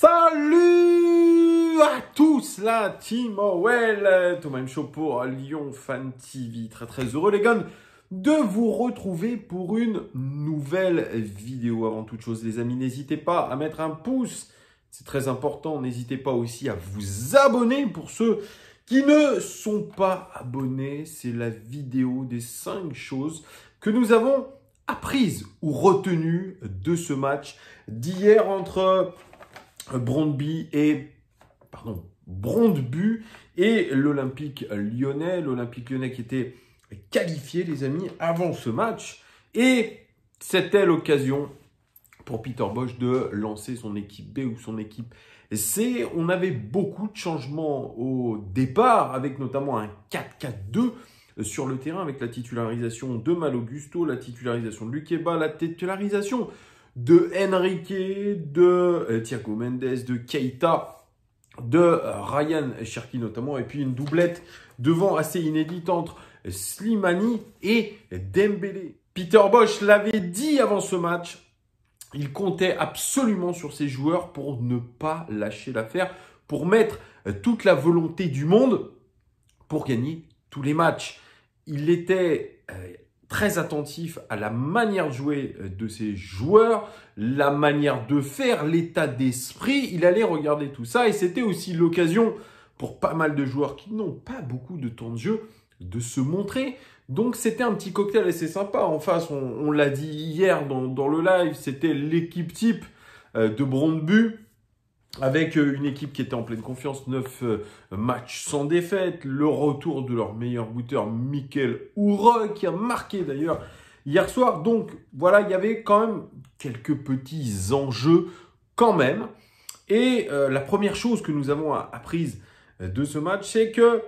Salut à tous la team OL, Thomas Show pour Lyon Fan TV. Très heureux les gars de vous retrouver pour une nouvelle vidéo. Avant toute chose les amis, n'hésitez pas à mettre un pouce, c'est très important. N'hésitez pas aussi à vous abonner pour ceux qui ne sont pas abonnés. C'est la vidéo des 5 choses que nous avons apprises ou retenues de ce match d'hier entre Brøndby et l'Olympique Lyonnais. L'Olympique Lyonnais qui était qualifié, les amis, avant ce match. Et c'était l'occasion pour Peter Bosz de lancer son équipe B ou son équipe C. On avait beaucoup de changements au départ, avec notamment un 4-4-2 sur le terrain, avec la titularisation de Malo Gusto, la titularisation de Lukeba, la titularisation de Henrique, de Thiago Mendes, de Keita, de Ryan Cherki notamment, et puis une doublette devant assez inédite entre Slimani et Dembélé. Peter Bosz l'avait dit avant ce match, il comptait absolument sur ses joueurs pour ne pas lâcher l'affaire, pour mettre toute la volonté du monde pour gagner tous les matchs. Il était très attentif à la manière de jouer de ses joueurs, la manière de faire, l'état d'esprit. Il allait regarder tout ça et c'était aussi l'occasion pour pas mal de joueurs qui n'ont pas beaucoup de temps de jeu de se montrer. Donc c'était un petit cocktail assez sympa. En face, on l'a dit hier dans le live, c'était l'équipe type de Brøndby, avec une équipe qui était en pleine confiance, 9 matchs sans défaite, le retour de leur meilleur buteur, Mikel Oure, qui a marqué d'ailleurs hier soir. Donc voilà, il y avait quand même quelques petits enjeux quand même. Et la première chose que nous avons apprise de ce match, c'est que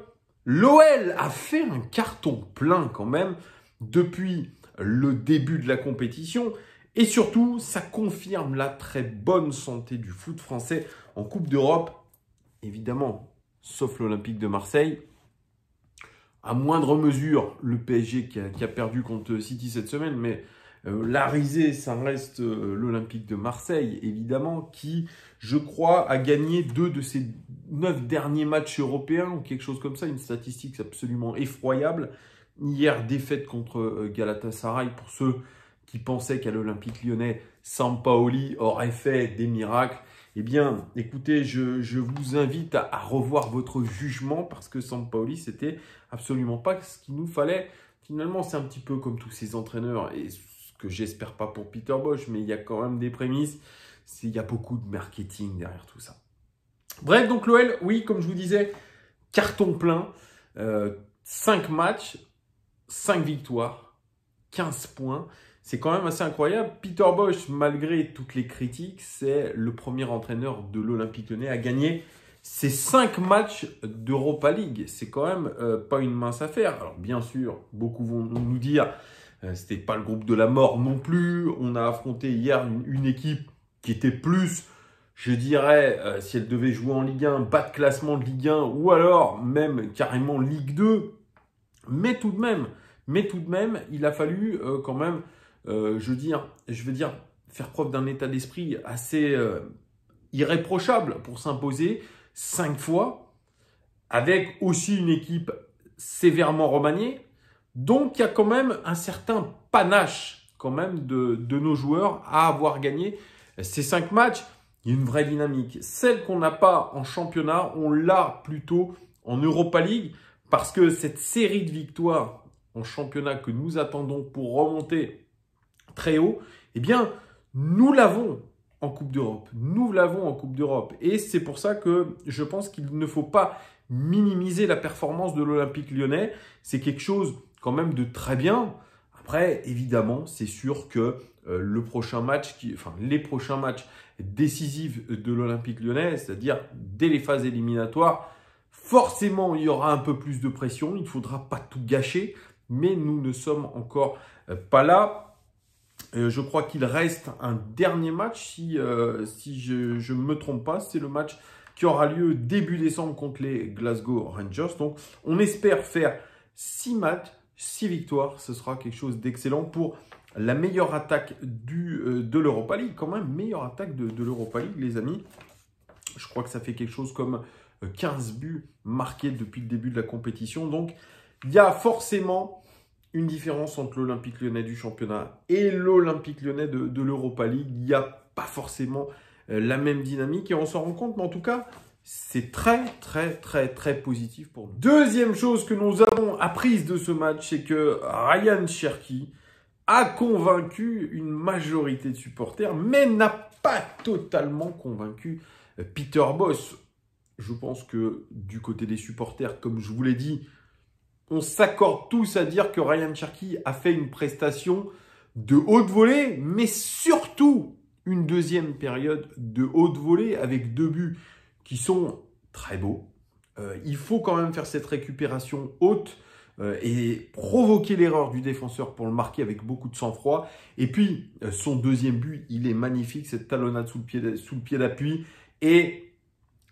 l'OL a fait un carton plein quand même depuis le début de la compétition. Et surtout, ça confirme la très bonne santé du foot français en Coupe d'Europe. Évidemment, sauf l'Olympique de Marseille. À moindre mesure, le PSG qui a perdu contre City cette semaine. Mais la risée, ça reste l'Olympique de Marseille, évidemment, qui, je crois, a gagné 2 de ses 9 derniers matchs européens ou quelque chose comme ça. Une statistique absolument effroyable. Hier, défaite contre Galatasaray pour ceux qui pensaient qu'à l'Olympique Lyonnais, Sampaoli aurait fait des miracles. Eh bien, écoutez, je vous invite à revoir votre jugement parce que Sampaoli, c'était absolument pas ce qu'il nous fallait. Finalement, c'est un petit peu comme tous ces entraîneurs et ce que j'espère pas pour Peter Bosz, mais il y a quand même des prémices. Il y a beaucoup de marketing derrière tout ça. Bref, donc l'OL, oui, comme je vous disais, carton plein, 5 matchs, 5 victoires, 15 points. C'est quand même assez incroyable. Peter Bosz, malgré toutes les critiques, c'est le premier entraîneur de l'Olympique Lyonnais à gagner ses 5 matchs d'Europa League. C'est quand même pas une mince affaire. Alors bien sûr, beaucoup vont nous dire c'était pas le groupe de la mort non plus. On a affronté hier une équipe qui était plus, je dirais, si elle devait jouer en Ligue 1, bas de classement de Ligue 1 ou alors même carrément Ligue 2. Mais tout de même, il a fallu quand même je veux dire, faire preuve d'un état d'esprit assez irréprochable pour s'imposer 5 fois, avec aussi une équipe sévèrement remaniée. Donc, il y a quand même un certain panache quand même de nos joueurs à avoir gagné ces 5 matchs. Il y a une vraie dynamique. Celle qu'on n'a pas en championnat, on l'a plutôt en Europa League, parce que cette série de victoires en championnat que nous attendons pour remonter très haut, eh bien, nous l'avons en Coupe d'Europe. Nous l'avons en Coupe d'Europe. Et c'est pour ça que je pense qu'il ne faut pas minimiser la performance de l'Olympique Lyonnais. C'est quelque chose quand même de très bien. Après, évidemment, c'est sûr que les prochains matchs décisifs de l'Olympique Lyonnais, c'est-à-dire dès les phases éliminatoires, forcément, il y aura un peu plus de pression. Il ne faudra pas tout gâcher, mais nous ne sommes encore pas là. Je crois qu'il reste un dernier match, si je ne me trompe pas. C'est le match qui aura lieu début décembre contre les Glasgow Rangers. Donc, on espère faire 6 matchs, 6 victoires. Ce sera quelque chose d'excellent pour la meilleure attaque de l'Europa League. Quand même, meilleure attaque de l'Europa League, les amis. Je crois que ça fait quelque chose comme 15 buts marqués depuis le début de la compétition. Donc, il y a forcément une différence entre l'Olympique Lyonnais du championnat et l'Olympique Lyonnais de l'Europa League. Il n'y a pas forcément la même dynamique et on s'en rend compte, mais en tout cas, c'est très, très, très, très positif pour nous. Deuxième chose que nous avons apprise de ce match, c'est que Ryan Cherki a convaincu une majorité de supporters, mais n'a pas totalement convaincu Peter Bosz. Je pense que du côté des supporters, comme je vous l'ai dit, on s'accorde tous à dire que Ryan Cherki a fait une prestation de haute volée, mais surtout une deuxième période de haute volée avec 2 buts qui sont très beaux. Il faut quand même faire cette récupération haute et provoquer l'erreur du défenseur pour le marquer avec beaucoup de sang-froid. Et puis, son deuxième but, il est magnifique, cette talonnade sous le pied d'appui et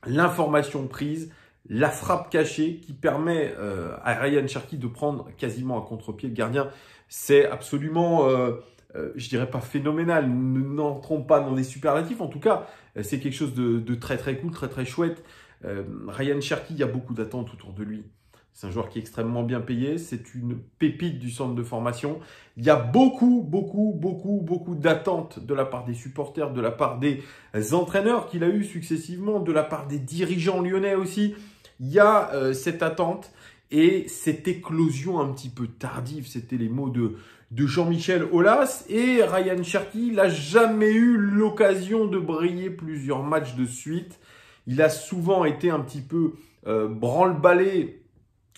l'information prise, la frappe cachée qui permet à Ryan Cherki de prendre quasiment à contre-pied le gardien. C'est absolument, je dirais pas phénoménal, n'entrons pas dans des superlatifs. En tout cas, c'est quelque chose de très très cool, très très chouette. Ryan Cherki, il y a beaucoup d'attentes autour de lui. C'est un joueur qui est extrêmement bien payé. C'est une pépite du centre de formation. Il y a beaucoup d'attentes de la part des supporters, de la part des entraîneurs qu'il a eu successivement, de la part des dirigeants lyonnais aussi. Il y a cette attente et cette éclosion un petit peu tardive. C'était les mots de Jean-Michel Aulas. Et Ryan Cherki n'a jamais eu l'occasion de briller plusieurs matchs de suite. Il a souvent été un petit peu branle-ballé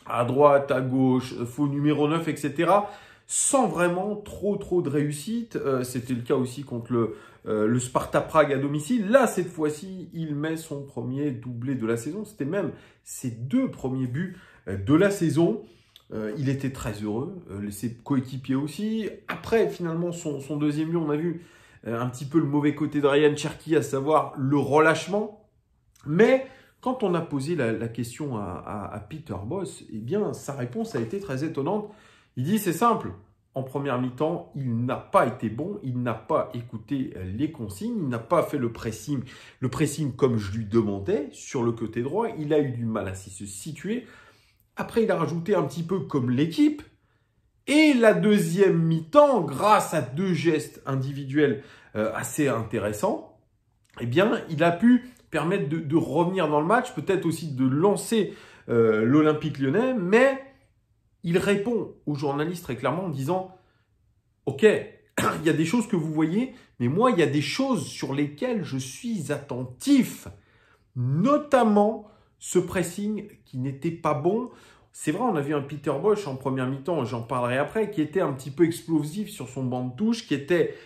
à droite, à gauche, faux numéro 9, etc. sans vraiment trop de réussite. C'était le cas aussi contre le Sparta Prague à domicile. Là, cette fois-ci, il met son premier doublé de la saison. C'était même ses 2 premiers buts de la saison. Il était très heureux, ses coéquipiers aussi. Après, finalement, son deuxième but, on a vu un petit peu le mauvais côté de Ryan Cherki, à savoir le relâchement. Mais quand on a posé la question à Peter Bosz, eh bien, sa réponse a été très étonnante. Il dit, c'est simple, en première mi-temps, il n'a pas été bon, il n'a pas écouté les consignes, il n'a pas fait le pressing comme je lui demandais sur le côté droit, il a eu du mal à se situer. Après, il a rajouté un petit peu comme l'équipe. Et la deuxième mi-temps, grâce à 2 gestes individuels assez intéressants, eh bien, il a pu permettre de revenir dans le match, peut-être aussi de lancer l'Olympique Lyonnais, mais il répond aux journalistes très clairement en disant « Ok, il y a des choses que vous voyez, mais moi, il y a des choses sur lesquelles je suis attentif, notamment ce pressing qui n'était pas bon. » C'est vrai, on a vu un Peter Bosz en première mi-temps, j'en parlerai après, qui était un petit peu explosif sur son banc de touche, qui était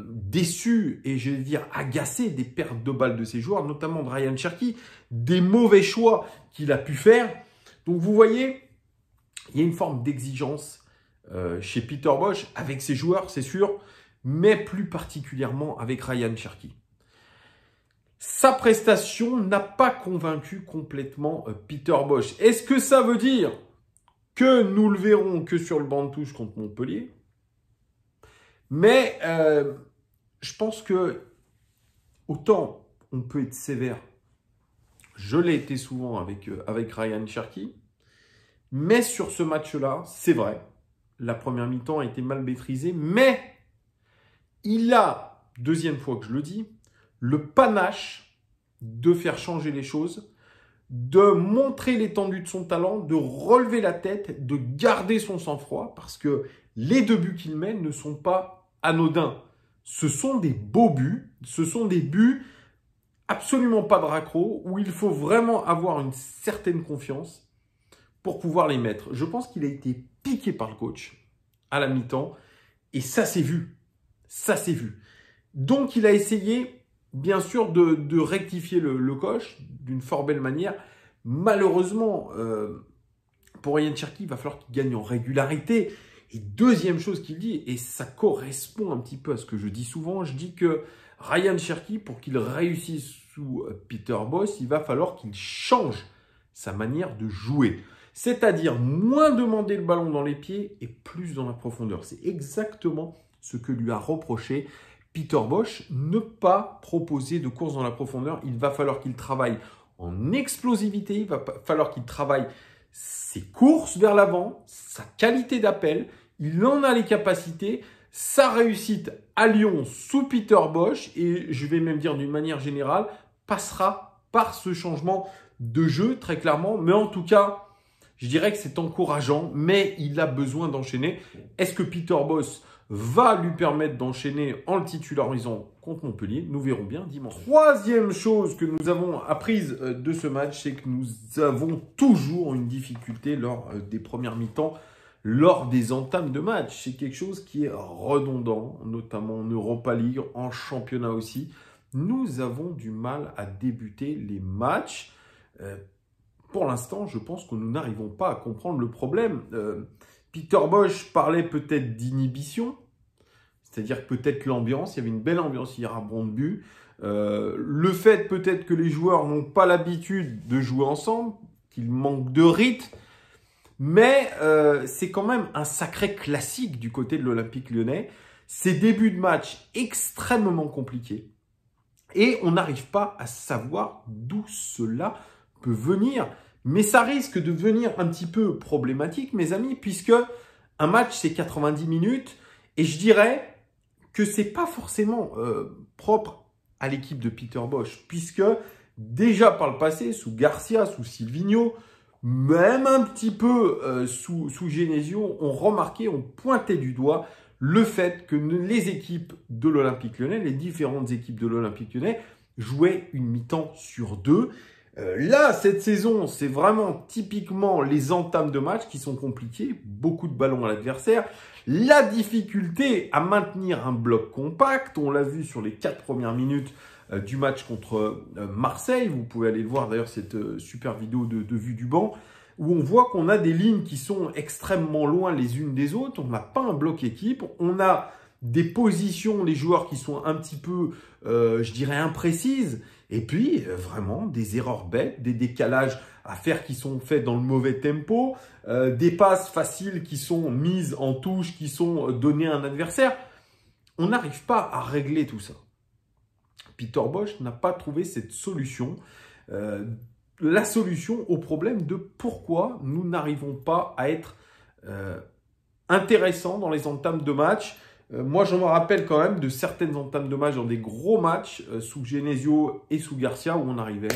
déçu et je vais dire agacé des pertes de balles de ses joueurs, notamment de Ryan Cherki, des mauvais choix qu'il a pu faire. Donc vous voyez, il y a une forme d'exigence chez Peter Bosz avec ses joueurs, c'est sûr, mais plus particulièrement avec Ryan Cherki. Sa prestation n'a pas convaincu complètement Peter Bosz. Est-ce que ça veut dire que nous le verrons que sur le banc de touche contre Montpellier ? Mais je pense que autant on peut être sévère, je l'ai été souvent avec Ryan Cherki, mais sur ce match-là, c'est vrai, la première mi-temps a été mal maîtrisée, mais il a, deuxième fois que je le dis, le panache de faire changer les choses, de montrer l'étendue de son talent, de relever la tête, de garder son sang-froid, parce que les 2 buts qu'il met ne sont pas anodins. Ce sont des beaux buts, ce sont des buts absolument pas de raccro, où il faut vraiment avoir une certaine confiance pour pouvoir les mettre. Je pense qu'il a été piqué par le coach à la mi-temps, et ça s'est vu. Ça s'est vu. Donc il a essayé, bien sûr, de rectifier le coach d'une fort belle manière. Malheureusement, pour Ryan Cherki, il va falloir qu'il gagne en régularité. Et deuxième chose qu'il dit, et ça correspond un petit peu à ce que je dis souvent, je dis que Ryan Cherki, pour qu'il réussisse sous Peter Bosz, il va falloir qu'il change sa manière de jouer. C'est-à-dire moins demander le ballon dans les pieds et plus dans la profondeur. C'est exactement ce que lui a reproché Peter Bosz, ne pas proposer de course dans la profondeur. Il va falloir qu'il travaille en explosivité, il va falloir qu'il travaille ses courses vers l'avant, sa qualité d'appel. Il en a les capacités. Sa réussite à Lyon sous Peter Bosz, et je vais même dire d'une manière générale, passera par ce changement de jeu, très clairement. Mais en tout cas, je dirais que c'est encourageant, mais il a besoin d'enchaîner. Est-ce que Peter Bosz va lui permettre d'enchaîner en le titularisant contre Montpellier? Nous verrons bien dimanche. Troisième chose que nous avons apprise de ce match, c'est que nous avons toujours une difficulté lors des premières mi-temps, lors des entames de match. C'est quelque chose qui est redondant, notamment en Europa League, en championnat aussi. Nous avons du mal à débuter les matchs. Pour l'instant, je pense que nous n'arrivons pas à comprendre le problème. Peter Bosz parlait peut-être d'inhibition, c'est-à-dire peut-être l'ambiance. Il y avait une belle ambiance hier à Brøndby. Le fait peut-être que les joueurs n'ont pas l'habitude de jouer ensemble, qu'ils manquent de rythme. Mais c'est quand même un sacré classique du côté de l'Olympique Lyonnais. Ces débuts de match extrêmement compliqués. Et on n'arrive pas à savoir d'où cela peut venir. Mais ça risque de devenir un petit peu problématique, mes amis, puisque un match, c'est 90 minutes. Et je dirais que c'est pas forcément propre à l'équipe de Peter Bosz, puisque déjà par le passé, sous Garcia, sous Silvinho, même un petit peu sous Genesio, on remarquait, on pointait du doigt le fait que les équipes de l'Olympique Lyonnais, les différentes équipes de l'Olympique Lyonnais, jouaient une mi-temps sur deux. Là, cette saison, c'est vraiment typiquement les entames de match qui sont compliquées, beaucoup de ballons à l'adversaire, la difficulté à maintenir un bloc compact, on l'a vu sur les 4 premières minutes du match contre Marseille. Vous pouvez aller le voir d'ailleurs, cette super vidéo de vue du banc, où on voit qu'on a des lignes qui sont extrêmement loin les unes des autres. On n'a pas un bloc équipe, on a des positions, les joueurs qui sont un petit peu, je dirais, imprécises. Et puis, vraiment, des erreurs bêtes, des décalages à faire qui sont faits dans le mauvais tempo, des passes faciles qui sont mises en touche, qui sont données à un adversaire. On n'arrive pas à régler tout ça. Peter Bosz n'a pas trouvé cette solution, la solution au problème de pourquoi nous n'arrivons pas à être intéressants dans les entames de match. Moi, je me rappelle quand même de certaines entames de match dans des gros matchs sous Genesio et sous Garcia où on arrivait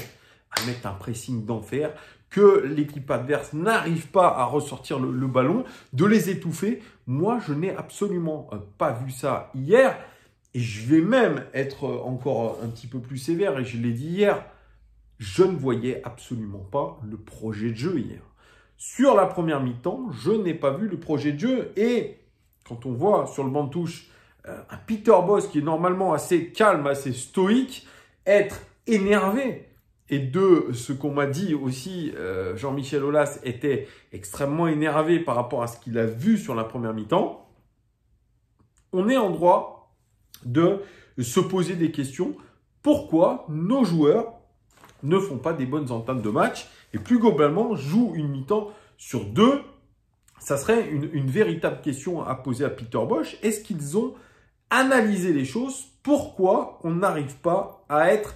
à mettre un pressing d'enfer, que l'équipe adverse n'arrive pas à ressortir le ballon, de les étouffer. Moi, je n'ai absolument pas vu ça hier. Et je vais même être encore un petit peu plus sévère, et je l'ai dit hier, je ne voyais absolument pas le projet de jeu hier. Sur la première mi-temps, je n'ai pas vu le projet de jeu. Et quand on voit sur le banc de touche un Peter Bosz qui est normalement assez calme, assez stoïque, être énervé, et de ce qu'on m'a dit aussi, Jean-Michel Aulas était extrêmement énervé par rapport à ce qu'il a vu sur la première mi-temps, on est en droit de se poser des questions. Pourquoi nos joueurs ne font pas des bonnes entames de match et plus globalement jouent une mi-temps sur deux? Ça serait une véritable question à poser à Peter Bosz. Est-ce qu'ils ont analysé les choses? Pourquoi on n'arrive pas à être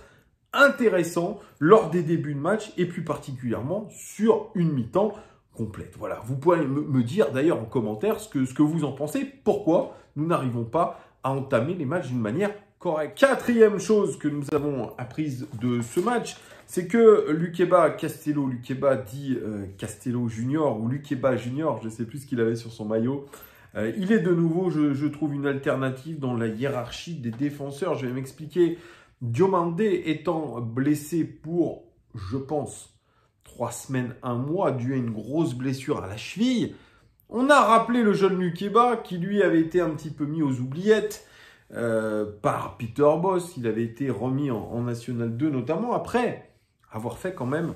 intéressant lors des débuts de match et plus particulièrement sur une mi-temps complète? Voilà, vous pouvez me dire d'ailleurs en commentaire ce que vous en pensez. Pourquoi nous n'arrivons pas à entamer les matchs d'une manière correcte? Quatrième chose que nous avons apprise de ce match, c'est que Lukeba Castello, Lukeba dit Castello Junior ou Lukeba Junior, je ne sais plus ce qu'il avait sur son maillot. Il est de nouveau, je trouve, une alternative dans la hiérarchie des défenseurs. Je vais m'expliquer. Diomandé étant blessé pour, je pense, 3 semaines, 1 mois, dû à une grosse blessure à la cheville, on a rappelé le jeune Lukeba qui, lui, avait été un petit peu mis aux oubliettes par Peter Bosz. Il avait été remis en National 2, notamment après avoir fait quand même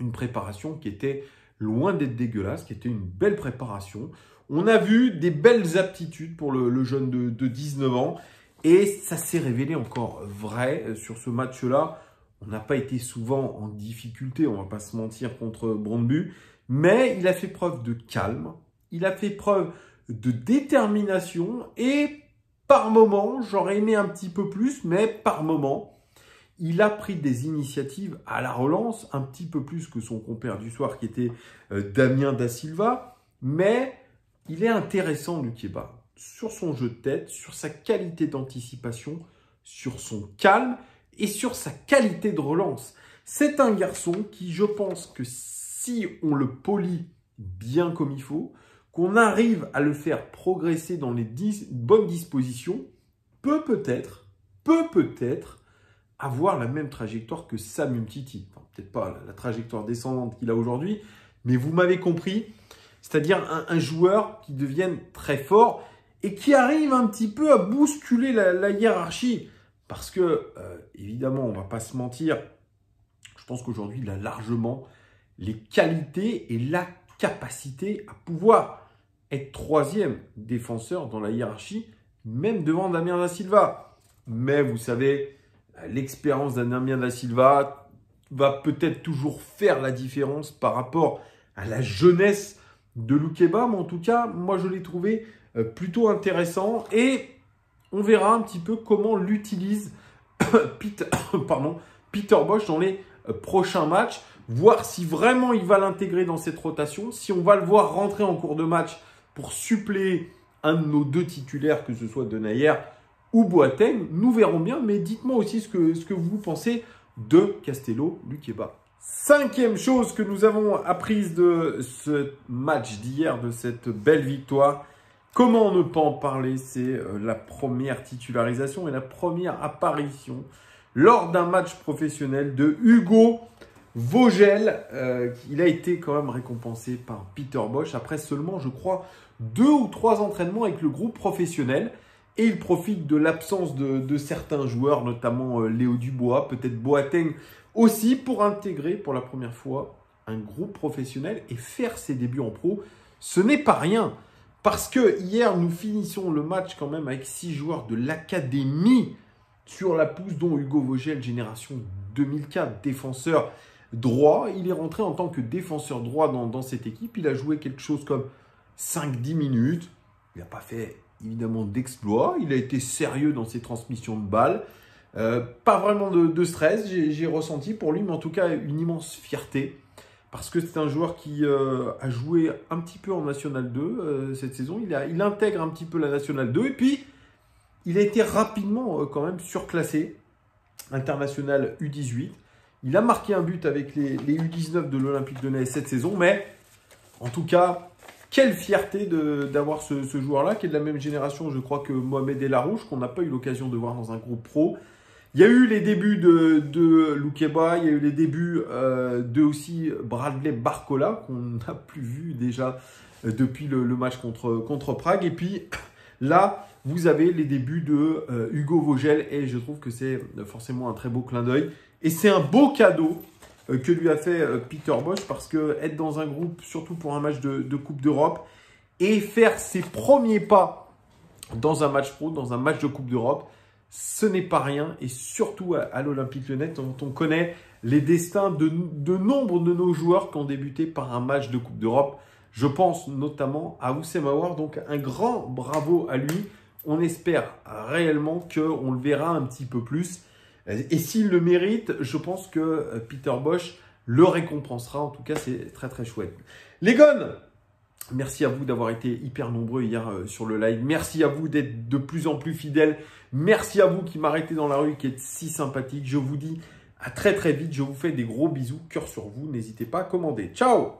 une préparation qui était loin d'être dégueulasse, qui était une belle préparation. On a vu des belles aptitudes pour le jeune de 19 ans et ça s'est révélé encore vrai sur ce match-là. On n'a pas été souvent en difficulté, on ne va pas se mentir, contre Brøndby, mais il a fait preuve de calme, il a fait preuve de détermination et par moment, j'aurais aimé un petit peu plus, mais par moment, il a pris des initiatives à la relance, un petit peu plus que son compère du soir qui était Damien Da Silva. Mais il est intéressant, Lukeba, sur son jeu de tête, sur sa qualité d'anticipation, sur son calme et sur sa qualité de relance. C'est un garçon qui, je pense que si on le polit bien comme il faut, qu'on arrive à le faire progresser dans les bonnes dispositions, peut peut-être avoir la même trajectoire que Sam Umtiti. Enfin, peut-être pas la trajectoire descendante qu'il a aujourd'hui, mais vous m'avez compris. C'est-à-dire un joueur qui devienne très fort et qui arrive un petit peu à bousculer la hiérarchie. Parce que, évidemment, on ne va pas se mentir, je pense qu'aujourd'hui, il a largement les qualités et la capacité à pouvoir être troisième défenseur dans la hiérarchie, même devant Damien Da Silva. Mais vous savez, l'expérience d'un Damien Da Silva va peut-être toujours faire la différence par rapport à la jeunesse de Lukeba. Mais en tout cas, moi, je l'ai trouvé plutôt intéressant. Et on verra un petit peu comment l'utilise Peter Bosz dans les prochains matchs. Voir si vraiment il va l'intégrer dans cette rotation. Si on va le voir rentrer en cours de match pour suppléer un de nos deux titulaires, que ce soit Denayer ou Boateng, nous verrons bien. Mais dites-moi aussi ce que vous pensez de Castello Lukeba. Cinquième chose que nous avons apprise de ce match d'hier, de cette belle victoire. Comment ne pas en parler? C'est la première titularisation et la première apparition lors d'un match professionnel de Hugo Vogel. Il a été quand même récompensé par Peter Bosz après seulement, je crois, 2 ou 3 entraînements avec le groupe professionnel. Et il profite de l'absence de certains joueurs, notamment Léo Dubois, peut-être Boateng aussi, pour intégrer pour la première fois un groupe professionnel et faire ses débuts en pro. Ce n'est pas rien, parce que hier, nous finissons le match quand même avec 6 joueurs de l'académie sur la pousse, dont Hugo Vogel, génération 2004, défenseur droit. Il est rentré en tant que défenseur droit dans cette équipe. Il a joué quelque chose comme 5-10 minutes. Il n'a pas fait évidemment d'exploit. Il a été sérieux dans ses transmissions de balles. Pas vraiment de stress, j'ai ressenti pour lui, mais en tout cas une immense fierté. Parce que c'est un joueur qui a joué un petit peu en National 2 cette saison. Il intègre un petit peu la National 2. Et puis, il a été rapidement quand même surclassé. International U18. Il a marqué un but avec les U19 de l'Olympique Lyonnais cette saison. Mais en tout cas, quelle fierté d'avoir ce joueur-là, qui est de la même génération, je crois, que Mohamed El Arouche, qu'on n'a pas eu l'occasion de voir dans un groupe pro. Il y a eu les débuts de Lukeba, il y a eu les débuts de aussi Bradley Barcola, qu'on n'a plus vu déjà depuis le match contre Prague. Et puis là, vous avez les débuts de Hugo Vogel, et je trouve que c'est forcément un très beau clin d'œil. Et c'est un beau cadeau que lui a fait Peter Bosz, parce que être dans un groupe, surtout pour un match de Coupe d'Europe, et faire ses premiers pas dans un match pro, dans un match de Coupe d'Europe, ce n'est pas rien. Et surtout à l'Olympique Lyonnais, dont on connaît les destins de nombre de nos joueurs qui ont débuté par un match de Coupe d'Europe. Je pense notamment à Houssem Aouar, donc un grand bravo à lui. On espère réellement qu'on le verra un petit peu plus. Et s'il le mérite, je pense que Peter Bosz le récompensera. En tout cas, c'est très très chouette. Les gones, merci à vous d'avoir été hyper nombreux hier sur le live. Merci à vous d'être de plus en plus fidèles. Merci à vous qui m'arrêtez dans la rue, qui êtes si sympathiques. Je vous dis à très très vite. Je vous fais des gros bisous. Cœur sur vous. N'hésitez pas à commander. Ciao!